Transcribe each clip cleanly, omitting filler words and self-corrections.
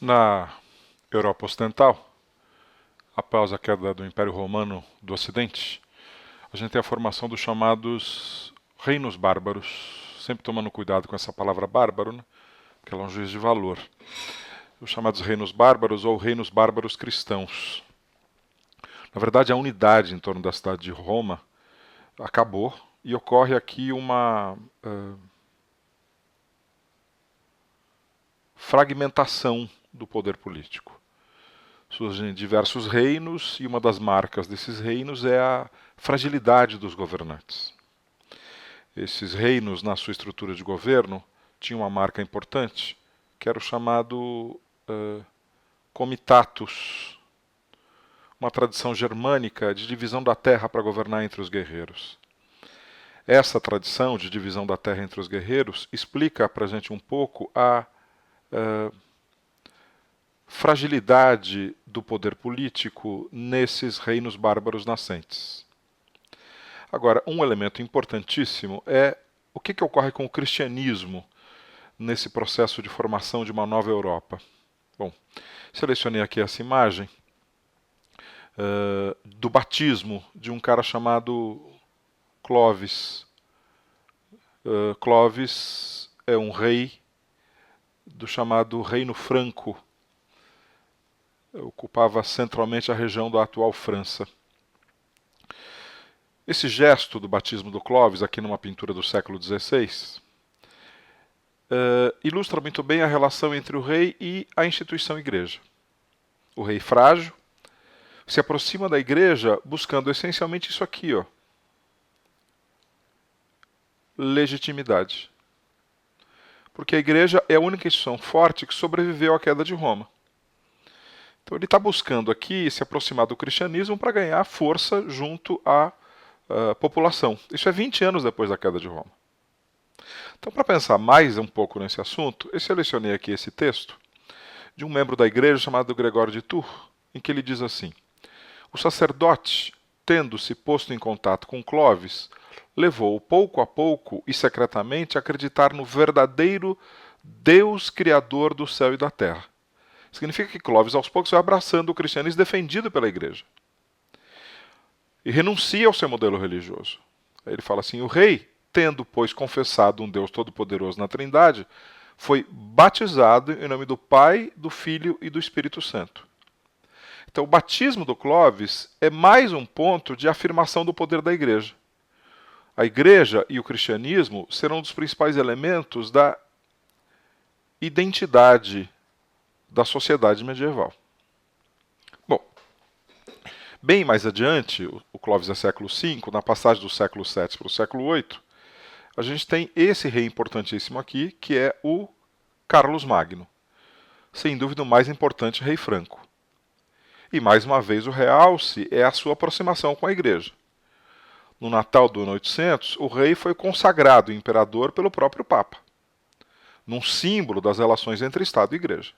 Na Europa Ocidental, após a queda do Império Romano do Ocidente, a gente tem a formação dos chamados reinos bárbaros, sempre tomando cuidado com essa palavra bárbaro, né? Porque ela é um juízo de valor. Os chamados reinos bárbaros ou reinos bárbaros cristãos. Na verdade, a unidade em torno da cidade de Roma acabou e ocorre aqui uma fragmentação do poder político. Surgem diversos reinos e uma das marcas desses reinos é a fragilidade dos governantes. Esses reinos, na sua estrutura de governo, tinham uma marca importante, que era o chamado comitatus, uma tradição germânica de divisão da terra para governar entre os guerreiros. Essa tradição de divisão da terra entre os guerreiros explica para a gente um pouco a fragilidade do poder político nesses reinos bárbaros nascentes. Agora, um elemento importantíssimo é o que ocorre com o cristianismo nesse processo de formação de uma nova Europa. Bom, selecionei aqui essa imagem do batismo de um cara chamado Clovis. Clovis é um rei do chamado Reino Franco. Ocupava centralmente a região da atual França. Esse gesto do batismo do Clovis, aqui numa pintura do século XVI, ilustra muito bem a relação entre o rei e a instituição igreja. O rei frágil se aproxima da igreja buscando essencialmente isso aqui, ó, legitimidade. Porque a igreja é a única instituição forte que sobreviveu à queda de Roma. Então ele está buscando aqui se aproximar do cristianismo para ganhar força junto à população. Isso é 20 anos depois da queda de Roma. Então, para pensar mais um pouco nesse assunto, eu selecionei aqui esse texto de um membro da igreja chamado Gregório de Tours, em que ele diz assim: o sacerdote, tendo-se posto em contato com Clovis, levou-o pouco a pouco e secretamente a acreditar no verdadeiro Deus Criador do céu e da terra. Significa que Clovis, aos poucos, vai abraçando o cristianismo defendido pela igreja. E renuncia ao seu modelo religioso. Aí ele fala assim: o rei, tendo, pois, confessado um Deus todo-poderoso na Trindade, foi batizado em nome do Pai, do Filho e do Espírito Santo. Então, o batismo do Clovis é mais um ponto de afirmação do poder da igreja. A igreja e o cristianismo serão um dos principais elementos da identidade da sociedade medieval. Bom, bem mais adiante, o Clovis é século V, na passagem do século VII para o século VIII, a gente tem esse rei importantíssimo aqui, que é o Carlos Magno. Sem dúvida o mais importante rei franco. E mais uma vez o realce é a sua aproximação com a igreja. No Natal do ano 800, o rei foi consagrado imperador pelo próprio Papa, num símbolo das relações entre Estado e igreja.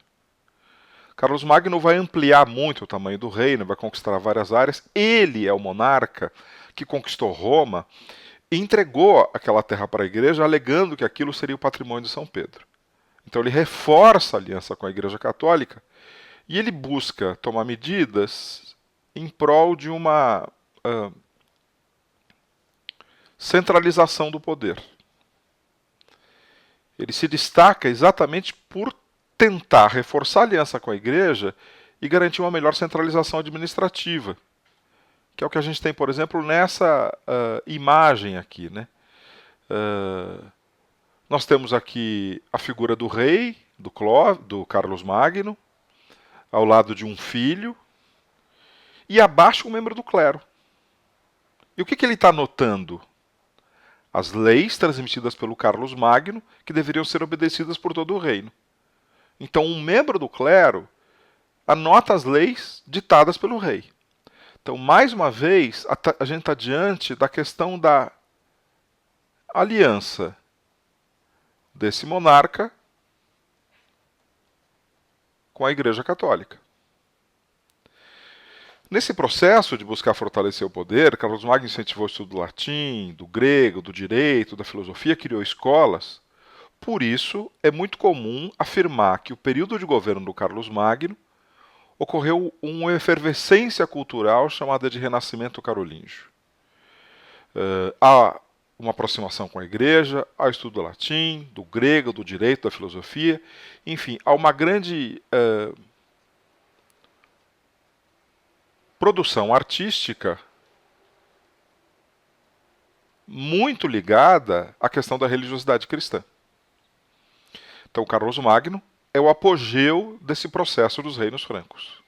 Carlos Magno vai ampliar muito o tamanho do reino, vai conquistar várias áreas. Ele é o monarca que conquistou Roma e entregou aquela terra para a igreja, alegando que aquilo seria o patrimônio de São Pedro. Então ele reforça a aliança com a Igreja Católica e ele busca tomar medidas em prol de uma centralização do poder. Ele se destaca exatamente por tentar reforçar a aliança com a igreja e garantir uma melhor centralização administrativa, que é o que a gente tem, por exemplo, nessa imagem aqui, né? Nós temos aqui a figura do rei, do Carlos Magno, ao lado de um filho, e abaixo um membro do clero. E o que ele está anotando? As leis transmitidas pelo Carlos Magno, que deveriam ser obedecidas por todo o reino. Então, um membro do clero anota as leis ditadas pelo rei. Então, mais uma vez, a gente está diante da questão da aliança desse monarca com a Igreja Católica. Nesse processo de buscar fortalecer o poder, Carlos Magno incentivou o estudo do latim, do grego, do direito, da filosofia, criou escolas, Por isso, é muito comum afirmar que o período de governo do Carlos Magno ocorreu uma efervescência cultural chamada de Renascimento Carolíngio. Há uma aproximação com a igreja, há estudo do latim, do grego, do direito, da filosofia, enfim, há uma grande produção artística muito ligada à questão da religiosidade cristã. Então, Carlos Magno é o apogeu desse processo dos reinos francos.